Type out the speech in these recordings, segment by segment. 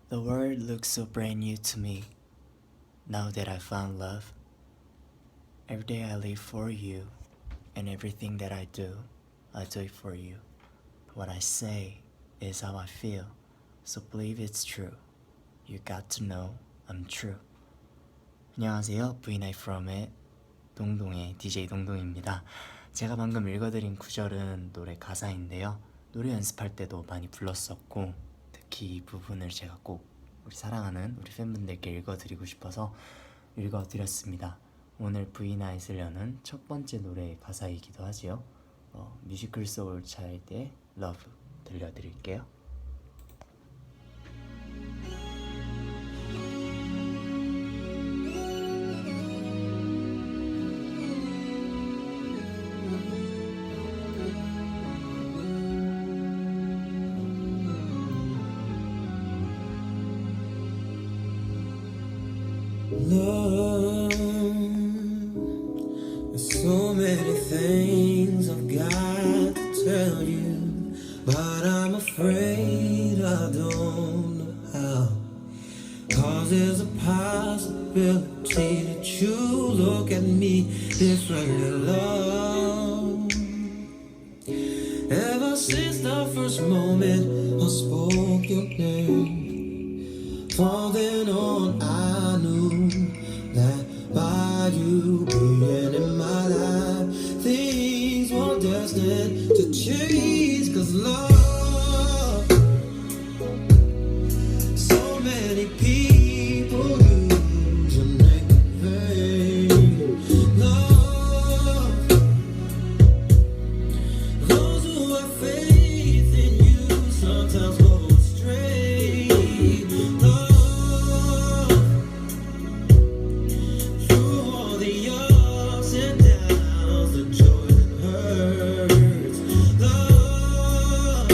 The world looks so brand new to me now that I found love. Every day I live for you, and everything that I do it for you. What I say is how I feel, so believe it's true. You got to know I'm true. 안녕하세요, V9 from의 동동의 DJ 동동입니다. 제가 방금 읽어드린 구절은 노래 가사인데요. 노래 연습할 때도 많이 불렀었고, 특히 이 부분을 제가 꼭 우리 사랑하는 우리 팬분들께 읽어드리고 싶어서 읽어드렸습니다. 오늘 V9을 여는 첫 번째 노래의 가사이기도 하지요. 뮤지컬 소울 차일드의 Love 들려드릴게요. Love, there's so many things I've got to tell you, but I'm afraid I don't know how. 'Cause there's a possibility that you look at me differently, love. Ever since the first moment I spoke your name, from then on I knew that by you being in my life, things were destined to change. 'Cause love, so many people use your name in vain. Love, those who have faith in you sometimes go astray. Love, through all the ups and downs, the joy that hurts. Love,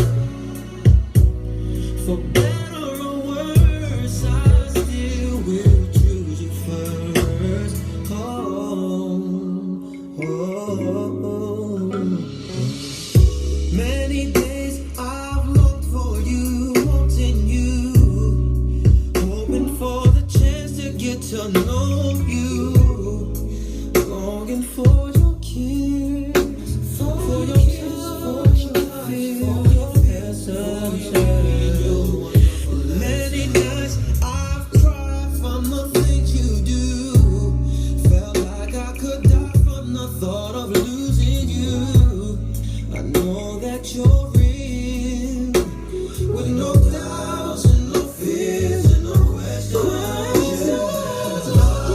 for better or worse, I still will choose you first. Many days I've looked for you, wanting you, hoping for the chance to get to know you, longing for your kiss, for your kiss, for your sunshine. Many nights I've cried from the things you do, felt like I could die from the thought of losing you. I know that you're real, with no doubts and no fears and no questions. Love,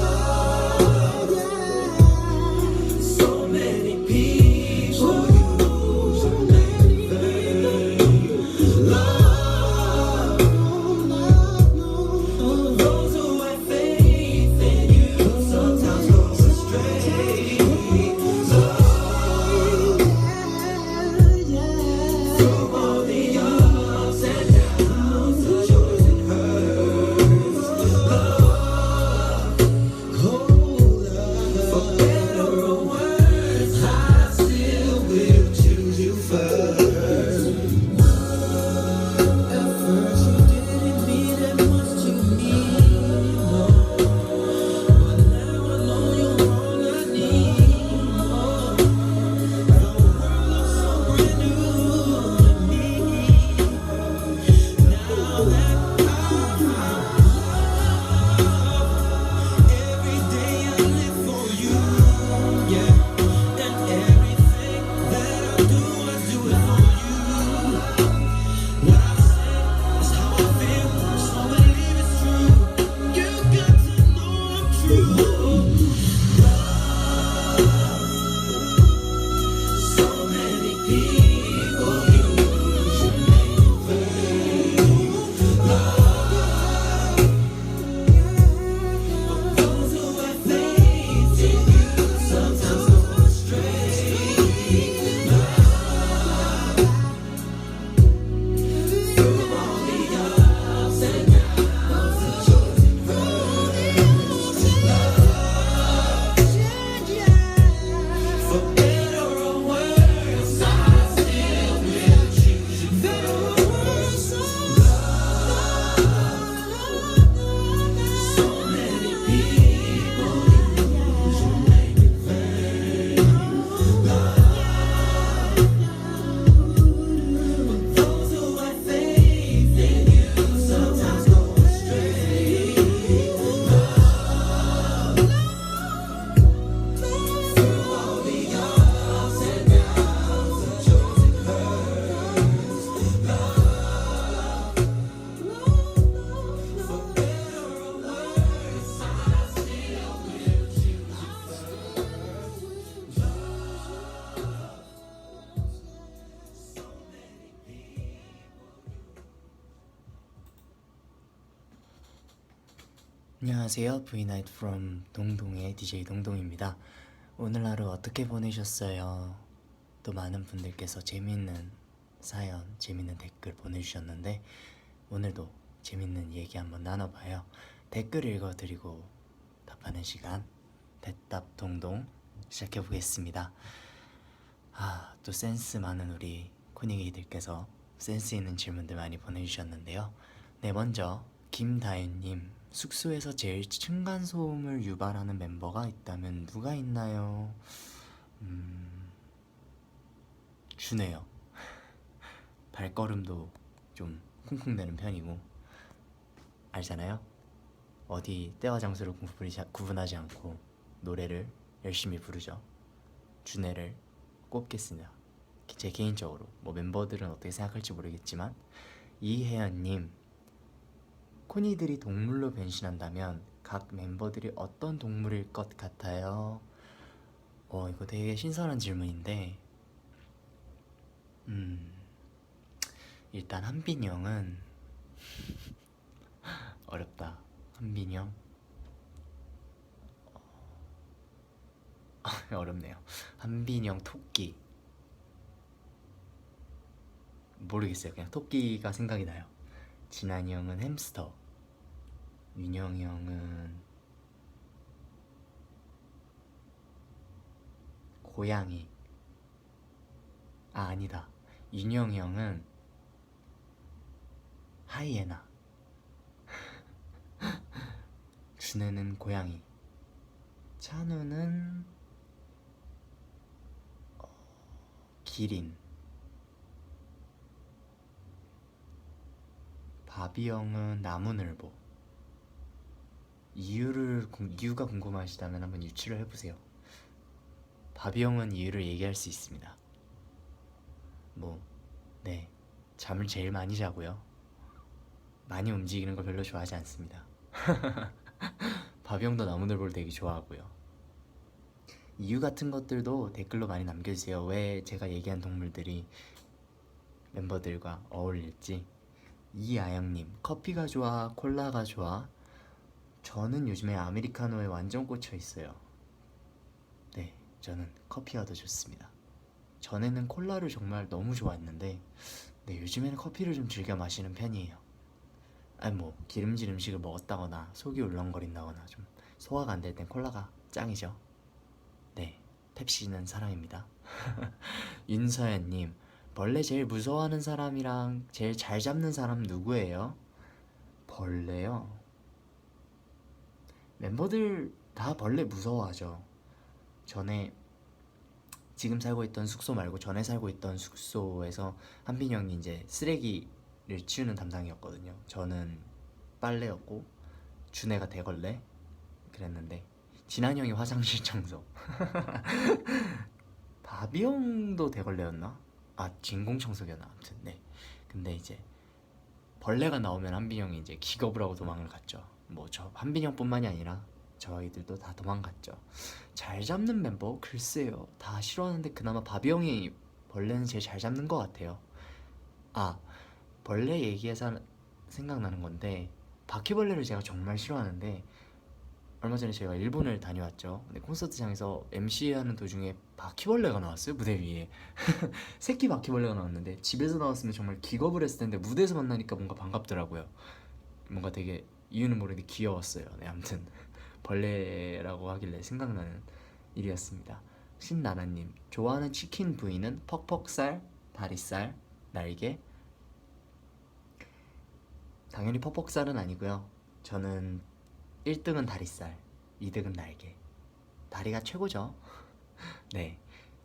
안녕하세요. Vnight from 동동의 DJ 동동입니다. 오늘 하루 어떻게 보내셨어요? 또 많은 분들께서 재밌는 사연, 재밌는 댓글 보내주셨는데 오늘도 재밌는 얘기 한번 나눠봐요. 댓글 읽어드리고 답하는 시간, 대답 동동 시작해보겠습니다. 또 센스 많은 우리 코니기들께서 센스 있는 질문들 많이 보내주셨는데요. 네, 먼저 김다윤님, 숙소에서 제일 층간소음을 유발하는 멤버가 있다면 누가 있나요? 준해요. 발걸음도 좀 쿵쿵대는 편이고, 알잖아요? 어디 때와 장소를 구분하지 않고 노래를 열심히 부르죠. 준해를 꼽겠습니다. 제 개인적으로 뭐 멤버들은 어떻게 생각할지 모르겠지만, 이혜연님, 코니들이 동물로 변신한다면 각 멤버들이 어떤 동물일 것 같아요? 이거 되게 신선한 질문인데, 일단 한빈이 형은 어렵다. 한빈이 형 어렵네요. 한빈이 형 토끼, 모르겠어요. 그냥 토끼가 생각이 나요. 진한이 형은 햄스터, 윤영이 형은 고양이. 아니다. 윤영이 형은 하이에나. 준혜는 고양이. 찬우는 기린. 바비 형은 나무늘보. 이유가 궁금하시다면 한번 유추를 해보세요. 바비 형은 이유를 얘기할 수 있습니다. 네, 잠을 제일 많이 자고요. 많이 움직이는 걸 별로 좋아하지 않습니다. 바비 형도 나무늘보를 되게 좋아하고요. 이유 같은 것들도 댓글로 많이 남겨주세요. 왜 제가 얘기한 동물들이 멤버들과 어울릴지. 이아영님, 커피가 좋아, 콜라가 좋아? 저는 요즘에 아메리카노에 완전 꽂혀 있어요. 네, 저는 커피가 더 좋습니다. 전에는 콜라를 정말 너무 좋아했는데, 네, 요즘에는 커피를 좀 즐겨 마시는 편이에요. 기름진 음식을 먹었다거나 속이 울렁거린다거나 좀 소화가 안 될 땐 콜라가 짱이죠. 네, 펩시는 사랑입니다. 윤서연님, 벌레 제일 무서워하는 사람이랑 제일 잘 잡는 사람 누구예요? 벌레요? 멤버들 다 벌레 무서워하죠. 지금 살고 있던 숙소 말고 전에 살고 있던 숙소에서 한빈이 형이 이제 쓰레기를 치우는 담당이었거든요. 저는 빨래였고 준혜가 대걸레 그랬는데, 진한 형이 화장실 청소. 바비 형도 대걸레였나? 진공 청소기였나? 아무튼 네. 근데 이제 벌레가 나오면 한빈이 형이 이제 기겁을 하고 도망을 갔죠. 저 한빈이 형뿐만이 아니라 저희들도 다 도망갔죠. 잘 잡는 멤버? 글쎄요. 다 싫어하는데 그나마 바비 형이 벌레는 제일 잘 잡는 것 같아요. 벌레 얘기해서 생각나는 건데, 바퀴벌레를 제가 정말 싫어하는데 얼마 전에 제가 일본을 다녀왔죠. 근데 콘서트장에서 MC하는 도중에 바퀴벌레가 나왔어요, 무대 위에. 새끼 바퀴벌레가 나왔는데 집에서 나왔으면 정말 기겁을 했을 텐데 무대에서 만나니까 뭔가 반갑더라고요. 뭔가 되게 이유는 모르는데 귀여웠어요. 네, 아무튼 벌레라고 하길래 생각나는 일이었습니다. 신나나님, 좋아하는 치킨 부위는 퍽퍽살, 다리살, 날개? 당연히 퍽퍽살은 아니고요. 저는 1등은 다리살, 2등은 날개. 다리가 최고죠. 네,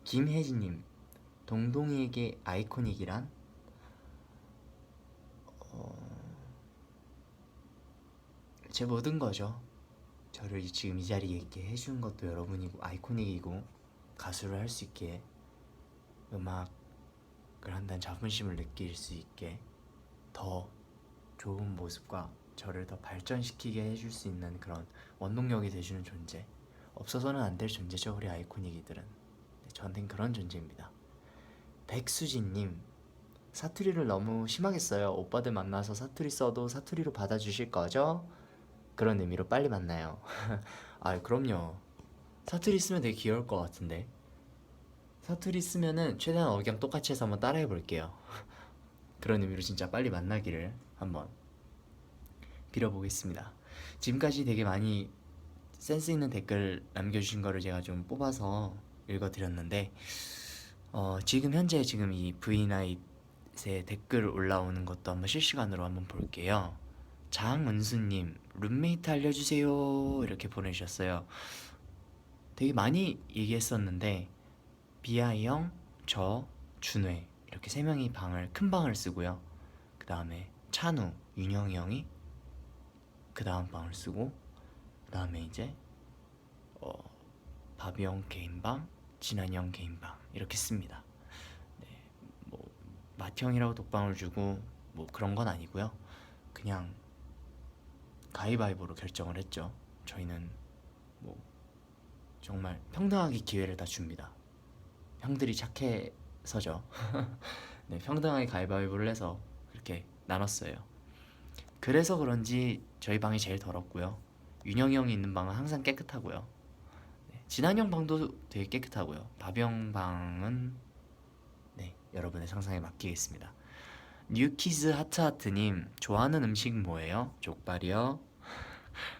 김혜진님, 동동이에게 아이코닉이란? 제 모든 거죠. 저를 지금 이 자리에 있게 해준 것도 여러분이고, 아이코닉이고, 가수를 할 수 있게, 음악을 한다는 자부심을 느낄 수 있게, 더 좋은 모습과 저를 더 발전시키게 해줄 수 있는 그런 원동력이 돼주는 존재. 없어서는 안 될 존재죠, 우리 아이코닉이들은. 저한텐 그런 존재입니다. 백수진님, 사투리를 너무 심하게 써요. 오빠들 만나서 사투리 써도 사투리로 받아주실 거죠? 그런 의미로 빨리 만나요. 아, 그럼요. 사투리 쓰면 되게 귀여울 것 같은데. 사투리 쓰면은 최대한 억양 똑같이 해서 한번 따라해 볼게요. 그런 의미로 진짜 빨리 만나기를 한번 빌어보겠습니다. 지금까지 되게 많이 센스 있는 댓글 남겨주신 거를 제가 좀 뽑아서 읽어드렸는데, 지금 현재 지금 이 V나잇에 댓글 올라오는 것도 한번 실시간으로 한번 볼게요. 장은수님, 룸메이트 알려주세요. 이렇게 보내주셨어요. 되게 많이 얘기했었는데, 비아이 형, 저, 준회 이렇게 세 명이 큰 방을 쓰고요. 그 다음에 찬우, 윤영이 형이 그 다음 방을 쓰고, 그 다음에 이제 바비 형 개인방, 진한이 형 개인방 이렇게 씁니다. 네, 뭐 마티 형이라고 독방을 주고 뭐 그런 건 아니고요. 그냥 가위바위보로 결정을 했죠. 저희는 뭐 정말 평등하게 기회를 다 줍니다. 형들이 착해서죠. 네, 평등하게 가위바위보를 해서 그렇게 나눴어요. 그래서 그런지 저희 방이 제일 더럽고요. 윤영이 형이 있는 방은 항상 깨끗하고요. 네, 진한이 형 방도 되게 깨끗하고요. 바병 방은 네, 여러분의 상상에 맡기겠습니다. 뉴키즈 하트하트님, 좋아하는 음식 뭐예요? 족발이요.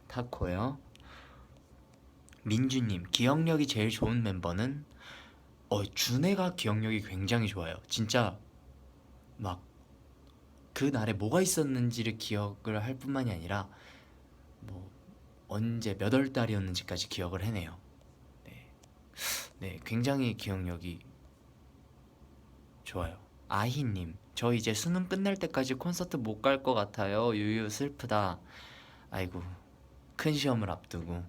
타코요. 민주님, 기억력이 제일 좋은 멤버는 준혜가 기억력이 굉장히 좋아요. 진짜 막 그날에 뭐가 있었는지를 기억을 할 뿐만이 아니라 뭐 언제 몇 월 달이었는지까지 기억을 해내요. 네, 네, 굉장히 기억력이 좋아요. 아희님, 저 이제 수능 끝날 때까지 콘서트 못 갈 것 같아요. 유유 슬프다. 아이고, 큰 시험을 앞두고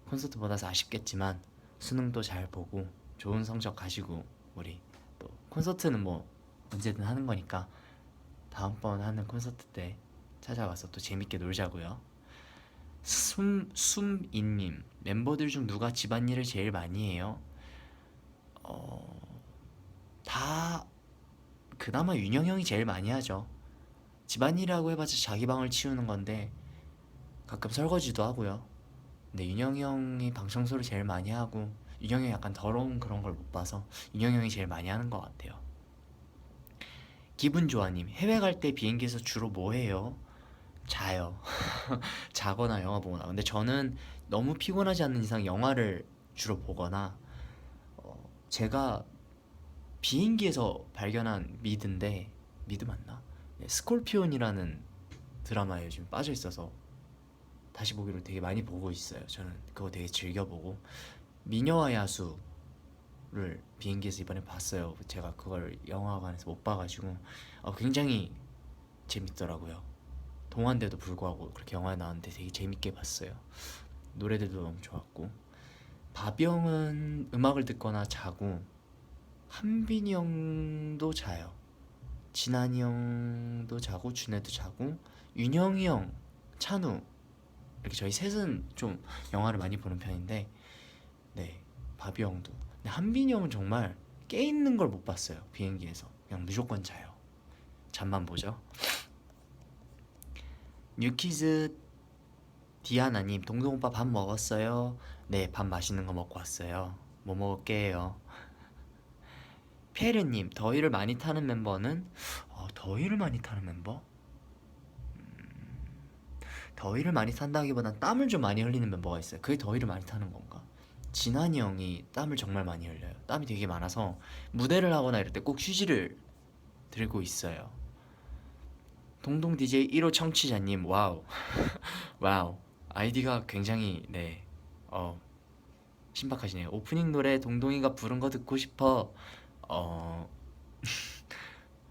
콘서트 못 와서 아쉽겠지만 수능도 잘 보고 좋은 성적 가지고 우리 또 콘서트는 뭐 언제든 하는 거니까 다음번 하는 콘서트 때 찾아와서 또 재밌게 놀자고요. 숨인님, 멤버들 중 누가 집안일을 제일 많이 해요? 다 그나마 윤영 형이 제일 많이 하죠. 집안일이라고 해봤자 자기 방을 치우는 건데 가끔 설거지도 하고요. 근데 윤영 형이 방 청소를 제일 많이 하고, 윤영 형이 약간 더러운 그런 걸 못 봐서 윤영 형이 제일 많이 하는 것 같아요. 기분 좋아님, 해외 갈 때 비행기에서 주로 뭐 해요? 자요. 자거나 영화 보거나. 근데 저는 너무 피곤하지 않는 이상 영화를 주로 보거나, 제가 비행기에서 발견한 미드인데, 미드 맞나? 네, 스콜피온이라는 드라마에 요즘 빠져 있어서 다시 보기로 되게 많이 보고 있어요. 저는 그거 되게 즐겨보고, 미녀와 야수를 비행기에서 이번에 봤어요. 제가 그걸 영화관에서 못 봐가지고 굉장히 재밌더라고요. 동화인데도 불구하고 그렇게 영화에 나왔는데 되게 재밌게 봤어요. 노래들도 너무 좋았고, 바비형은 음악을 듣거나 자고, 한빈이 형도 자요. 진한이 형도 자고, 준혜도 자고, 윤영이 형, 찬우 이렇게 저희 셋은 좀 영화를 많이 보는 편인데, 네, 바비 형도. 근데 한빈이 형은 정말 깨 있는 걸 못 봤어요. 비행기에서 그냥 무조건 자요. 잠만 보죠. 뉴키즈 디아나님, 동동 오빠 밥 먹었어요? 네, 밥 맛있는 거 먹고 왔어요. 뭐 먹을게요? 페르님, 더위를 많이 타는 멤버는? 더위를 많이 타는 멤버? 더위를 많이 탄다기보단 땀을 좀 많이 흘리는 멤버가 있어요. 그게 더위를 많이 타는 건가? 진한이 형이 땀을 정말 많이 흘려요. 땀이 되게 많아서 무대를 하거나 이럴 때 꼭 휴지를 들고 있어요. 동동 DJ 1호 청취자님, 와우. 와우. 아이디가 굉장히, 네, 신박하시네요. 오프닝 노래 동동이가 부른 거 듣고 싶어.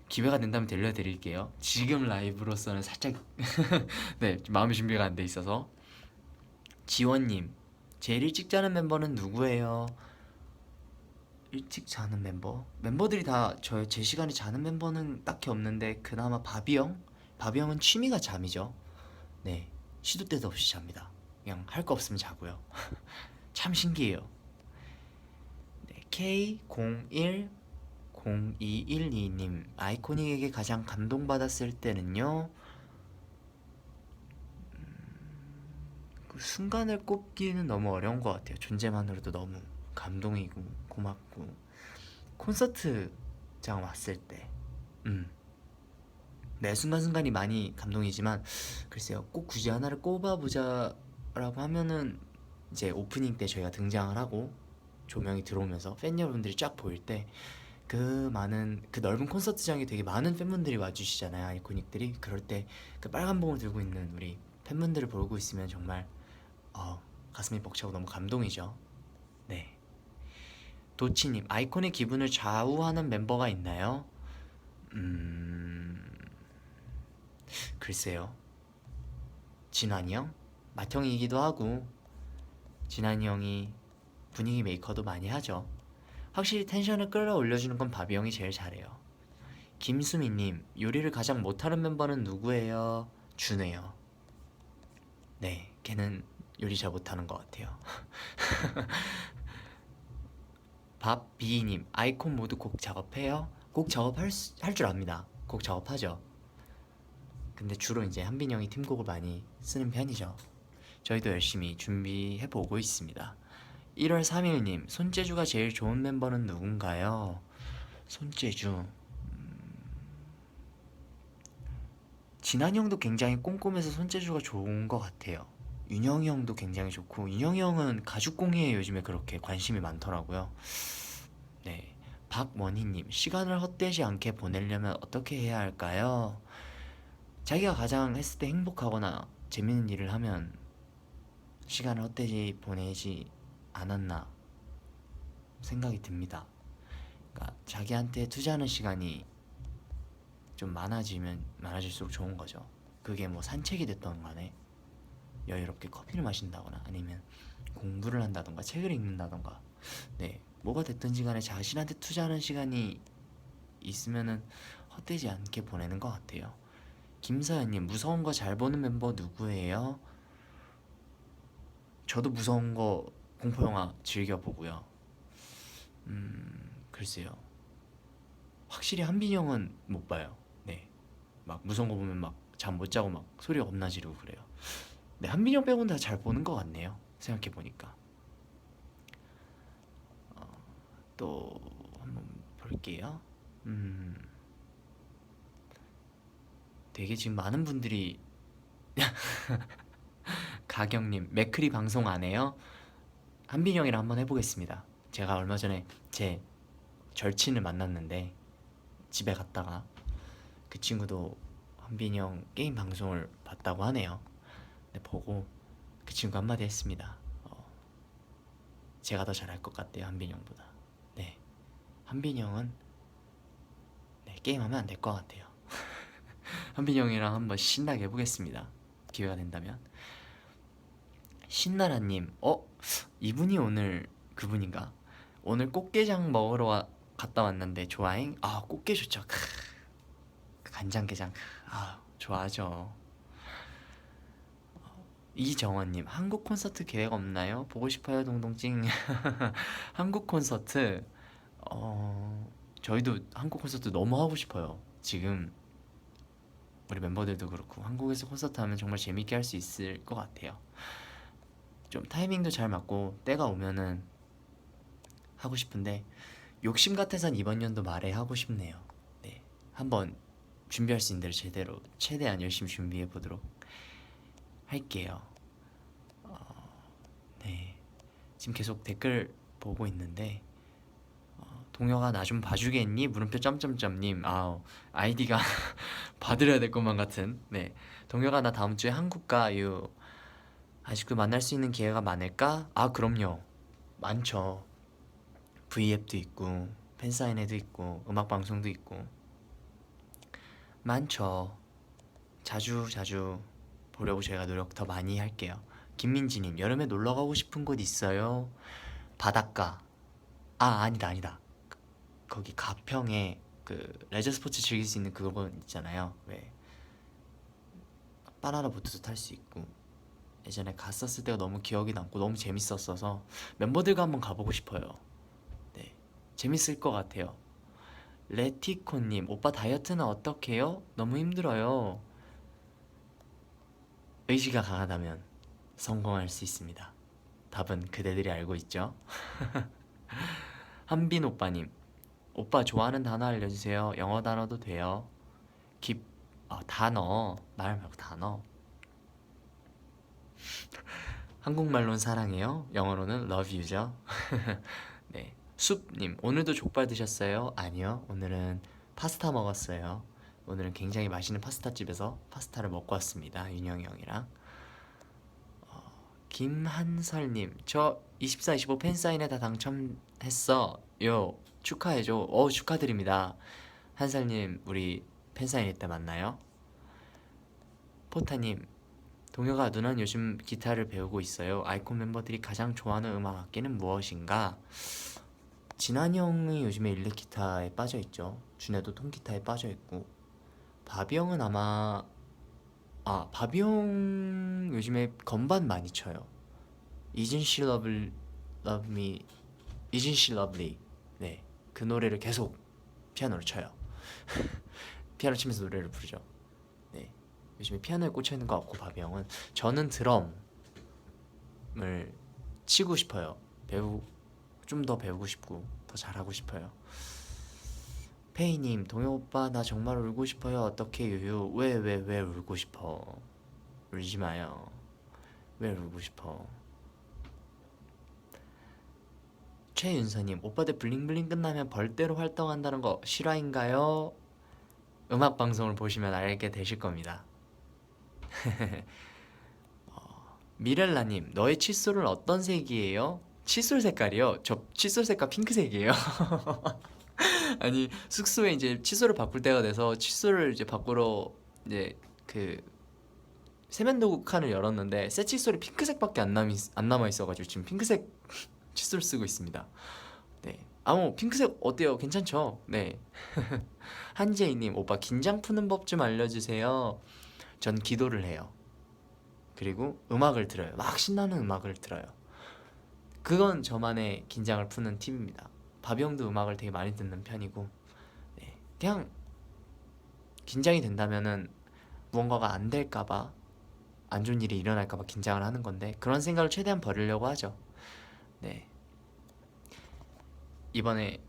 기회가 된다면 들려드릴게요. 지금 라이브로서는 살짝 네, 마음의 준비가 안 돼 있어서. 지원님, 제일 일찍 자는 멤버는 누구예요? 일찍 자는 멤버들이 다 제 시간에 자는 멤버는 딱히 없는데, 그나마 바비 형? 바비 형은 취미가 잠이죠. 네, 시도 때도 없이 잡니다. 그냥 할 거 없으면 자고요. 참 신기해요. 네, K010212님, 아이코닉에게 가장 감동받았을 때는요? 그 순간을 꼽기는 너무 어려운 것 같아요. 존재만으로도 너무 감동이고 고맙고 콘서트장 왔을 때 매 순간순간이 많이 감동이지만 글쎄요, 꼭 굳이 하나를 꼽아보자라고 하면은 이제 오프닝 때 저희가 등장을 하고 조명이 들어오면서 팬 여러분들이 쫙 보일 때 그 많은 그 넓은 콘서트장에 되게 많은 팬분들이 와주시잖아요. 아이코닉들이. 그럴 때 그 빨간 봉을 들고 있는 우리 팬분들을 보고 있으면 정말 가슴이 벅차고 너무 감동이죠. 네. 도치님, 아이콘의 기분을 좌우하는 멤버가 있나요? 글쎄요. 진환이 형? 맏형이기도 하고 진환이 형이 분위기 메이커도 많이 하죠. 확실히 텐션을 끌어올려주는 건 바비 형이 제일 잘해요. 김수미님, 요리를 가장 못하는 멤버는 누구예요? 준해요. 네, 걔는 요리 잘 못하는 것 같아요. 밥비님, 아이콘 모두 곡 작업해요? 곡 작업할 줄 압니다. 곡 작업하죠. 근데 주로 이제 한빈 형이 팀곡을 많이 쓰는 편이죠. 저희도 열심히 준비해 보고 있습니다. 1월 3일님, 손재주가 제일 좋은 멤버는 누군가요? 손재주. 진한이 형도 굉장히 꼼꼼해서 손재주가 좋은 것 같아요. 윤영이 형도 굉장히 좋고, 윤영이 형은 가죽공예에 요즘에 그렇게 관심이 많더라고요. 네. 박원희님, 시간을 헛되지 않게 보내려면 어떻게 해야 할까요? 자기가 가장 했을 때 행복하거나 재밌는 일을 하면 시간을 헛되지 보내지 않았나 생각이 듭니다. 그러니까 자기한테 투자하는 시간이 좀 많아지면 많아질수록 좋은 거죠. 그게 뭐 산책이 됐던 간에 여유롭게 커피를 마신다거나 아니면 공부를 한다던가 책을 읽는다던가 네, 뭐가 됐든지 간에 자신한테 투자하는 시간이 있으면은 헛되지 않게 보내는 것 같아요. 김서연님, 무서운 거 잘 보는 멤버 누구예요? 저도 무서운 거 공포영화 즐겨 보고요. 글쎄요. 확실히 한빈이 형은 못 봐요. 네. 막 무서운 거 보면 막 잠 못 자고 막 소리 겁나 지르고 그래요. 네, 한빈이 형 빼고는 다 잘 보는 것 같네요. 생각해 보니까. 또 한번 볼게요. 되게 지금 많은 분들이 가경님, 맥크리 방송 안 해요? 한빈이 형이랑 한번 해보겠습니다. 제가 얼마 전에 제 절친을 만났는데 집에 갔다가 그 친구도 한빈이 형 게임 방송을 봤다고 하네요. 근데 보고 그 친구 한마디 했습니다. 제가 더 잘할 것 같대요, 한빈이 형보다. 네, 한빈이 형은 네, 게임하면 안 될 것 같아요. 한빈이 형이랑 한번 신나게 해보겠습니다. 기회가 된다면. 신나라님, 이분이 오늘 그분인가? 오늘 꽃게장 먹으러 갔다 왔는데 좋아잉? 아, 꽃게 좋죠. 간장게장, 좋아하죠. 이정원님, 한국 콘서트 계획 없나요? 보고 싶어요, 동동찡. 한국 콘서트, 저희도 한국 콘서트 너무 하고 싶어요. 지금 우리 멤버들도 그렇고 한국에서 콘서트 하면 정말 재밌게 할 수 있을 것 같아요. 좀 타이밍도 잘 맞고 때가 오면은 하고 싶은데 욕심 같아선 이번 연도 말에 하고 싶네요. 네, 한번 준비할 수 있는 대로 제대로 최대한 열심히 준비해 보도록 할게요. 네, 지금 계속 댓글 보고 있는데 동혁아 나 좀 봐주겠니? 물음표 점점점님. 아이디가 받으려야 될 것만 같은. 네, 동혁아 나 다음 주에 한국 가요. 아직도 만날 수 있는 기회가 많을까? 그럼요, 많죠. V앱도 있고 팬사인회도 있고 음악방송도 있고 많죠. 자주 보려고 제가 노력 더 많이 할게요. 김민지님, 여름에 놀러가고 싶은 곳 있어요? 바닷가. 아니다. 거기 가평에 그 레저 스포츠 즐길 수 있는 그거 있잖아요. 왜 바나나 보트도 탈 수 있고 예전에 갔었을 때가 너무 기억이 남고 너무 재밌었어서 멤버들과 한번 가보고 싶어요. 네, 재밌을 것 같아요. 레티코님, 오빠 다이어트는 어떻게 해요? 너무 힘들어요. 의지가 강하다면 성공할 수 있습니다. 답은 그대들이 알고 있죠. 한빈 오빠님, 오빠 좋아하는 단어 알려주세요. 영어 단어도 돼요. 단어 말 말고 단어. 한국말로는 사랑해요. 영어로는 love you죠. 네. 숲님, 오늘도 족발 드셨어요? 아니요, 오늘은 파스타 먹었어요. 오늘은 굉장히 맛있는 파스타 집에서 파스타를 먹고 왔습니다. 윤영이 형이랑. 김한설님, 저 24, 25 팬사인회 다 당첨했어. 요 축하해줘. 축하드립니다. 한설님, 우리 팬사인회 때 만나요. 포타님, 동혁아, 누나는 요즘 기타를 배우고 있어요. 아이콘 멤버들이 가장 좋아하는 음악 악기는 무엇인가? 진한이 형이 요즘에 일렉 기타에 빠져있죠. 준혜도 통기타에 빠져있고, 바비 형은 아마 바비 형 요즘에 건반 많이 쳐요. Isn't she lovely, love me, Isn't she lovely. 네, 그 노래를 계속 피아노로 쳐요. 피아노 치면서 노래를 부르죠. 네, 요즘에 피아노에 꽂혀있는 거 없고 바비 형은. 저는 드럼을 치고 싶어요. 좀 더 배우고 싶고 더 잘하고 싶어요. 페이님, 동혁 오빠 나 정말 울고 싶어요. 어떻게 유유? 왜 울고 싶어? 울지 마요. 왜 울고 싶어? 최윤서님, 오빠들 블링블링 끝나면 벌떼로 활동한다는 거 실화인가요? 음악 방송을 보시면 알게 되실 겁니다. 미렐라님, 너의 칫솔은 어떤 색이에요? 칫솔 색깔이요? 저 칫솔 색깔 핑크색이에요. 아니, 숙소에 이제 칫솔을 바꿀 때가 돼서 칫솔을 이제 바꾸러 이제 그 세면도구 칸을 열었는데 새 칫솔이 핑크색밖에 안 남아 있어가지고 지금 핑크색 칫솔 쓰고 있습니다. 네, 핑크색 어때요? 괜찮죠? 네. 한재희님, 오빠 긴장 푸는 법 좀 알려주세요. 전 기도를 해요. 그리고 음악을 들어요. 막 신나는 음악을 들어요. 그건 저만의 긴장을 푸는 팁입니다. 바비 형도 음악을 되게 많이 듣는 편이고, 네, 그냥 긴장이 된다면은 무언가가 안 될까봐, 안 좋은 일이 일어날까봐 긴장을 하는 건데, 그런 생각을 최대한 버리려고 하죠. 네, 이번에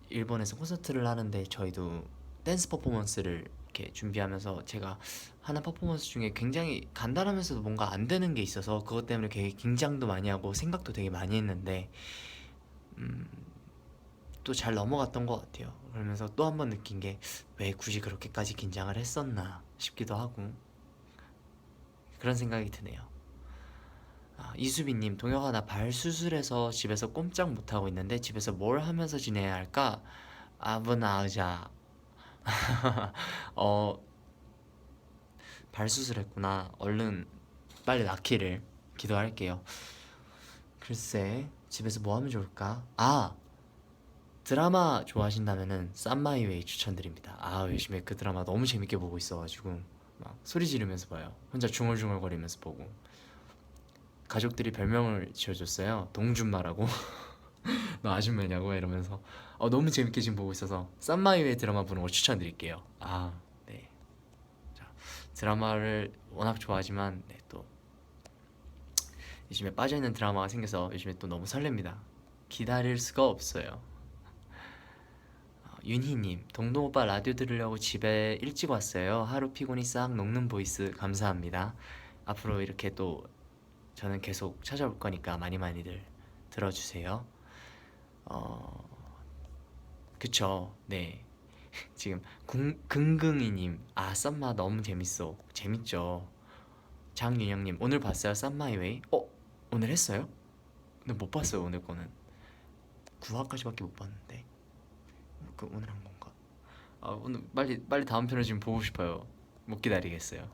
일본에서 콘서트를 하는데 저희도 댄스 퍼포먼스를 이렇게 준비하면서 제가 하는 퍼포먼스 중에 굉장히 간단하면서도 뭔가 안 되는 게 있어서 그것 때문에 되게 긴장도 많이 하고 생각도 되게 많이 했는데 또 잘 넘어갔던 것 같아요. 그러면서 또 한 번 느낀 게 왜 굳이 그렇게까지 긴장을 했었나 싶기도 하고 그런 생각이 드네요. 이수빈님, 동혁아 나 발 수술해서 집에서 꼼짝 못하고 있는데 집에서 뭘 하면서 지내야 할까? 아브나으자. 발 수술했구나. 얼른 빨리 낫기를 기도할게요. 글쎄, 집에서 뭐 하면 좋을까? 드라마 좋아하신다면은 쌈마이웨이 추천드립니다. 요즘에 그 드라마 너무 재밌게 보고 있어가지고 막 소리 지르면서 봐요. 혼자 중얼중얼거리면서 보고. 가족들이 별명을 지어줬어요. 동준마라고. 너 아줌마냐고 이러면서 너무 재밌게 지금 보고 있어서 쌈마이웨이 드라마 보는 걸 추천드릴게요. 네. 자, 드라마를 워낙 좋아하지만 네, 또 요즘에 빠져있는 드라마가 생겨서 요즘에 또 너무 설렙니다. 기다릴 수가 없어요. 윤희님, 동동 오빠 라디오 들으려고 집에 일찍 왔어요. 하루 피곤이 싹 녹는 보이스 감사합니다. 앞으로 이렇게 또 저는 계속 찾아올 거니까 많이들 들어주세요. 그쵸, 네. 지금 긍긍이님, 썸마 너무 재밌죠. 장윤영님, 오늘 봤어요 썸마이웨이? 오늘 했어요? 근데 못 봤어요. 오늘 거는 9화까지밖에 못 봤는데 오늘 한 건가? 오늘 빨리 다음 편을 지금 보고 싶어요. 못 기다리겠어요.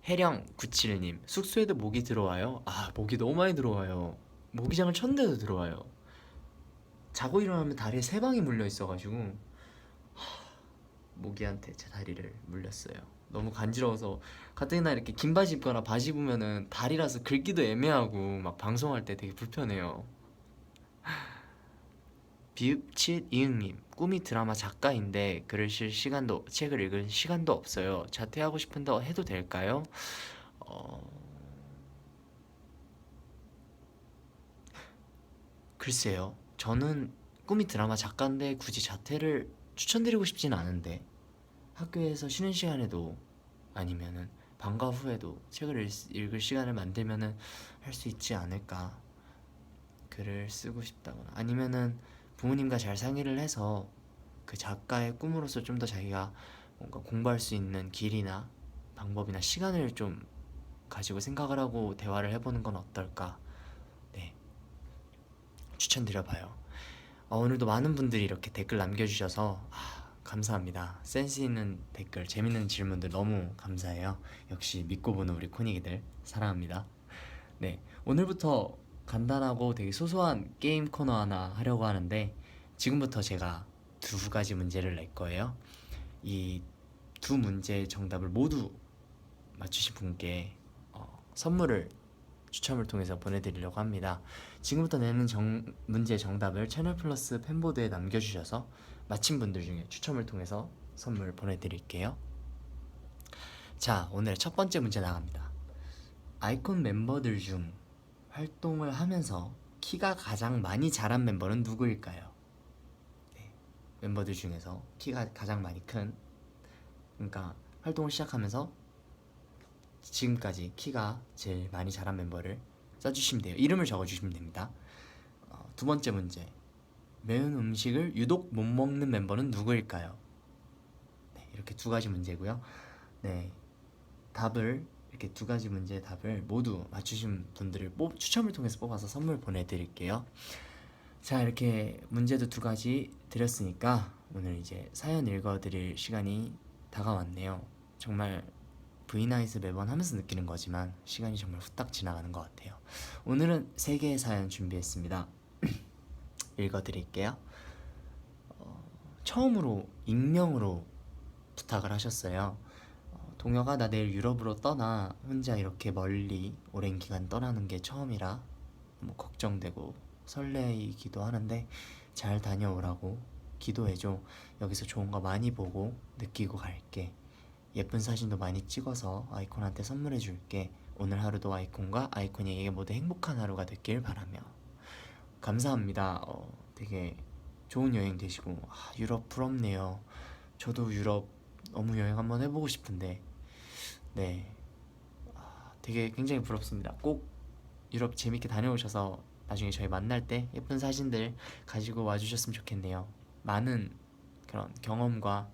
해령97님, 숙소에도 모기 들어와요? 모기 너무 많이 들어와요. 모기장을 쳤는데도 들어와요. 자고 일어나면 다리에 3방이 물려 있어가지고 모기한테 제 다리를 물렸어요. 너무 간지러워서 가뜩이나 이렇게 긴 바지 입거나 바지 입으면은 다리라서 긁기도 애매하고 막 방송할 때 되게 불편해요. 비읍칫 이응님, 꿈이 드라마 작가인데 책을 읽을 시간도 없어요. 자퇴하고 싶은데 해도 될까요? 글쎄요. 저는 꿈이 드라마 작가인데 굳이 자퇴를 추천드리고 싶진 않은데, 학교에서 쉬는 시간에도 아니면은 방과 후에도 책을 읽을 시간을 만들면은 할 수 있지 않을까. 글을 쓰고 싶다거나 아니면은 부모님과 잘 상의를 해서 그 작가의 꿈으로서 좀 더 자기가 뭔가 공부할 수 있는 길이나 방법이나 시간을 좀 가지고 생각을 하고 대화를 해보는 건 어떨까. 네, 추천드려봐요. 오늘도 많은 분들이 이렇게 댓글 남겨주셔서 감사합니다. 센스 있는 댓글, 재밌는 질문들 너무 감사해요. 역시 믿고 보는 우리 코닉이들 사랑합니다. 네, 오늘부터 간단하고 되게 소소한 게임 코너 하나 하려고 하는데, 지금부터 제가 두 가지 문제를 낼 거예요. 이 두 문제의 정답을 모두 맞추신 분께 선물을 추첨을 통해서 보내드리려고 합니다. 지금부터 내는 문제의 정답을 채널 플러스 팬보드에 남겨주셔서 맞힌 분들 중에 추첨을 통해서 선물 보내드릴게요. 자, 오늘 첫 번째 문제 나갑니다. 아이콘 멤버들 중 활동을 하면서 키가 가장 많이 자란 멤버는 누구일까요? 네, 멤버들 중에서 키가 가장 많이 큰, 그러니까 활동을 시작하면서 지금까지 키가 제일 많이 자란 멤버를 써주시면 돼요. 이름을 적어주시면 됩니다. 두 번째 문제, 매운 음식을 유독 못 먹는 멤버는 누구일까요? 네, 이렇게 두 가지 문제고요. 네, 답을 이렇게 두 가지 문제의 답을 모두 맞추신 분들을 추첨을 통해서 뽑아서 선물 보내드릴게요. 자, 이렇게 문제도 두 가지 드렸으니까 오늘 이제 사연 읽어드릴 시간이 다가왔네요. 정말 V9스 매번 하면서 느끼는 거지만 시간이 정말 후딱 지나가는 것 같아요. 오늘은 3개의 사연 준비했습니다. 읽어드릴게요. 처음으로 익명으로 부탁을 하셨어요. 동혁아, 나 내일 유럽으로 떠나. 혼자 이렇게 멀리 오랜 기간 떠나는 게 처음이라 너무 걱정되고 설레이기도 하는데 잘 다녀오라고 기도해줘. 여기서 좋은 거 많이 보고 느끼고 갈게. 예쁜 사진도 많이 찍어서 아이콘한테 선물해 줄게. 오늘 하루도 아이콘과 아이콘에게 모두 행복한 하루가 됐길 바라며. 감사합니다. 되게 좋은 여행 되시고. 유럽 부럽네요. 저도 유럽 너무 여행 한번 해보고 싶은데, 네, 되게 굉장히 부럽습니다. 꼭 유럽 재밌게 다녀오셔서 나중에 저희 만날 때 예쁜 사진들 가지고 와주셨으면 좋겠네요. 많은 그런 경험과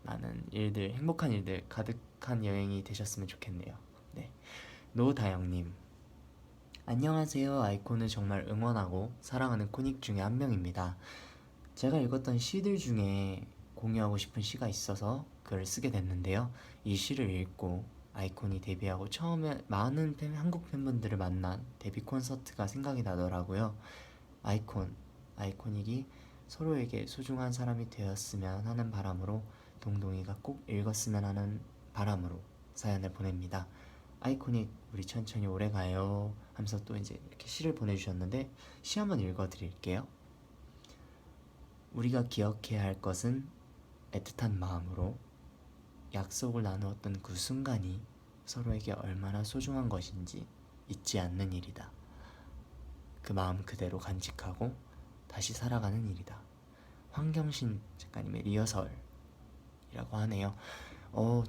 많은 일들, 행복한 일들 가득한 여행이 되셨으면 좋겠네요. 네, 노다영님, 안녕하세요. 아이콘을 정말 응원하고 사랑하는 코닉 중에 한 명입니다. 제가 읽었던 시들 중에 공유하고 싶은 시가 있어서 글을 쓰게 됐는데요. 이 시를 읽고 아이콘이 데뷔하고 처음에 많은 한국 팬분들을 만난 데뷔 콘서트가 생각이 나더라고요. 아이코닉이 서로에게 소중한 사람이 되었으면 하는 바람으로, 동동이가 꼭 읽었으면 하는 바람으로 사연을 보냅니다. 아이코닉 우리 천천히 오래가요 하면서 또 이제 이렇게 시를 보내주셨는데, 시 한번 읽어드릴게요. 우리가 기억해야 할 것은 애틋한 마음으로 약속을 나누었던 그 순간이 서로에게 얼마나 소중한 것인지 잊지 않는 일이다. 그 마음 그대로 간직하고 다시 살아가는 일이다. 황경신 작가님의 리허설이라고 하네요.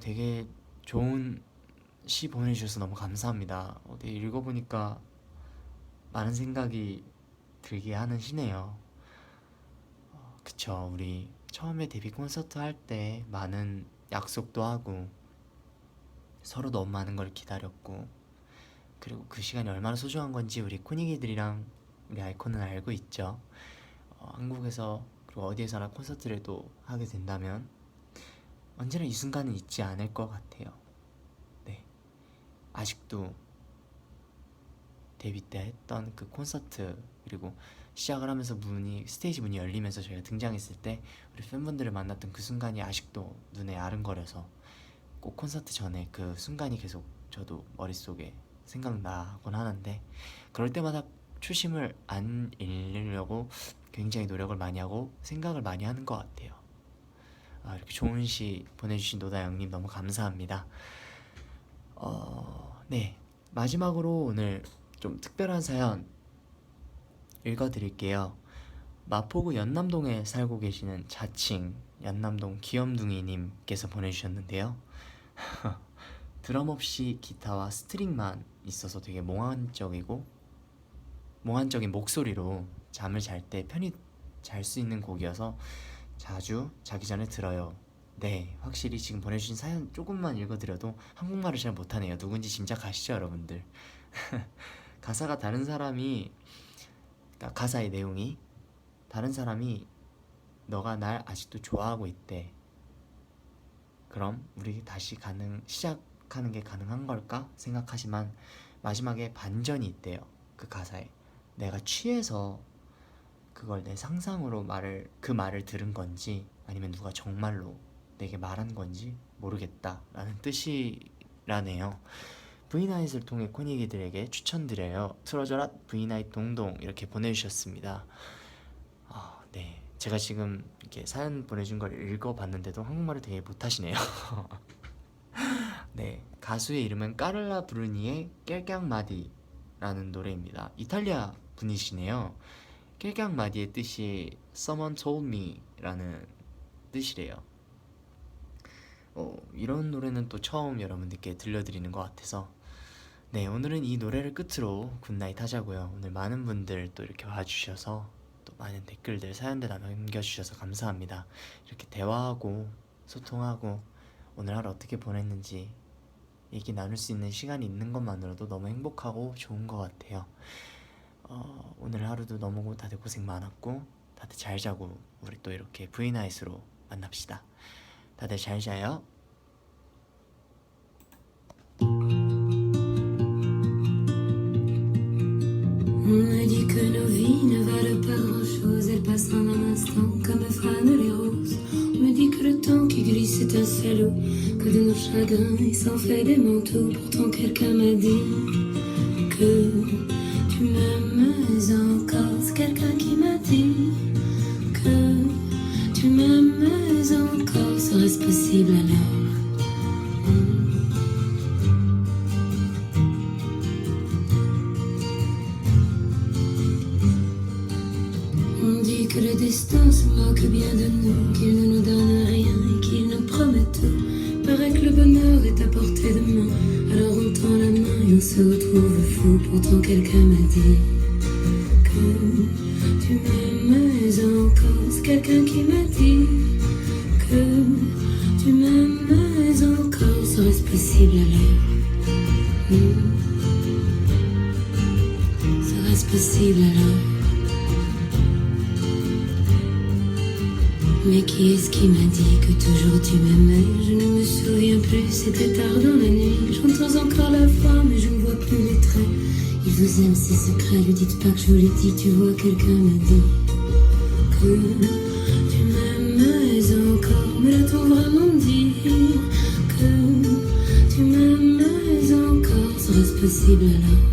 되게 좋은 시 보내주셔서 너무 감사합니다. 네, 읽어보니까 많은 생각이 들게 하는 시네요. 그쵸, 우리 처음에 데뷔 콘서트 할 때 많은 약속도 하고 서로 너무 많은 걸 기다렸고, 그리고 그 시간이 얼마나 소중한 건지 우리 코닉이들이랑 우리 아이콘은 알고 있죠. 한국에서 그리고 어디에서나 콘서트를 또 하게 된다면 언제나 이 순간은 잊지 않을 것 같아요. 네, 아직도 데뷔 때 했던 그 콘서트, 그리고 시작을 하면서 스테이지 문이 열리면서 저희가 등장했을 때 우리 팬분들을 만났던 그 순간이 아직도 눈에 아른거려서 꼭 콘서트 전에 그 순간이 계속 저도 머릿속에 생각나곤 하는데, 그럴 때마다 초심을 안 잃으려고 굉장히 노력을 많이 하고 생각을 많이 하는 것 같아요. 이렇게 좋은 시 보내주신 노다영님 너무 감사합니다. 네, 마지막으로 오늘 좀 특별한 사연 읽어드릴게요. 마포구 연남동에 살고 계시는 자칭 연남동 귀염둥이님께서 보내주셨는데요. 드럼 없이 기타와 스트링만 있어서 되게 몽환적인 목소리로 잠을 잘 때 편히 잘 수 있는 곡이어서 자주 자기 전에 들어요. 네, 확실히 지금 보내주신 사연 조금만 읽어드려도 한국말을 잘 못하네요. 누군지 짐작하시죠, 여러분들? 가사가 다른 사람이, 그러니까 가사의 내용이 다른 사람이 너가 날 아직도 좋아하고 있대. 그럼 우리 다시 시작하는 게 가능한 걸까? 생각하지만 마지막에 반전이 있대요. 그 가사에 내가 취해서 그걸 내 상상으로 그 말을 들은 건지 아니면 누가 정말로 내게 말한 건지 모르겠다 라는 뜻이라네요. V나잇을 통해 코니기들에게 추천드려요. 틀어줘라 V나잇 동동 이렇게 보내주셨습니다. 네, 제가 지금 이렇게 사연 보내준 걸 읽어봤는데도 한국말을 되게 못하시네요. 네, 가수의 이름은 까를라 브루니의 깰깍마디라는 노래입니다. 이탈리아 분이시네요. 깰깍마디의 뜻이 Someone told me 라는 뜻이래요. 이런 노래는 또 처음 여러분들께 들려드리는 것 같아서 네, 오늘은 이 노래를 끝으로 굿나잇 하자고요. 오늘 많은 분들 또 이렇게 와주셔서 또 많은 댓글들, 사연들 남겨주셔서 감사합니다. 이렇게 대화하고 소통하고 오늘 하루 어떻게 보냈는지 얘기 나눌 수 있는 시간이 있는 것만으로도 너무 행복하고 좋은 것 같아요. 오늘 하루도 너무 다들 고생 많았고 다들 잘 자고 우리 또 이렇게 V나잇으로 만납시다. 다들 잘 자요. On me dit que nos vies ne valent pas grand-chose, elles passent en un instant comme fanent les roses. On me dit que le temps qui glisse est un salaud, que de nos chagrins il s'en fait des manteaux. Pourtant quelqu'un m'a dit que tu m'aimes encore. C'est quelqu'un qui m'a dit que tu m'aimes encore. Serait-ce possible alors? On dit que le destin se moque bien de nous, qu'il ne nous donne rien et qu'il nous promet tout. Paraît que le bonheur est à portée de main, alors on tend la main et on se retrouve fou. Pourtant quelqu'un m'a dit que tu m'aimes encore. C'est quelqu'un qui m'a dit que tu m'aimes encore. Serait-ce possible alors? Serait-ce possible alors? Mais qui est-ce qui m'a dit que toujours tu m'aimais? Je ne me souviens plus, c'était tard dans la nuit. J'entends encore la voix, mais je ne vois plus les traits. Il vous aime, c'est secret, lui dites pas que je vous l'ai dit. Tu vois, quelqu'un m'a dit que tu m'aimais encore. Mais l'a-t-on vraiment dit que tu m'aimais encore? Serait-ce possible alors?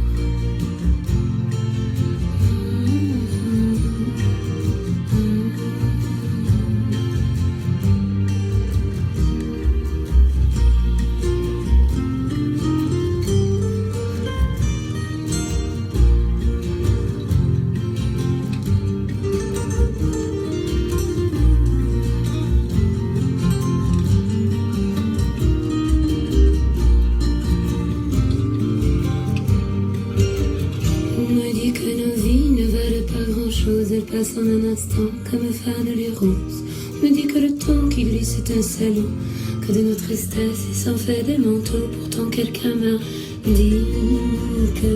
Elles passent en un instant comme fanent les roses. On me dit que le temps qui glisse est un salaud, que de nos tristesses il s'en fait des manteaux. Pourtant quelqu'un m'a dit que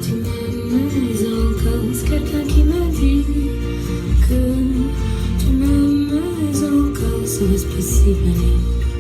tu m'aimes encore. C'est quelqu'un qui m'a dit que tu m'aimes encore. Serait-ce possible alors?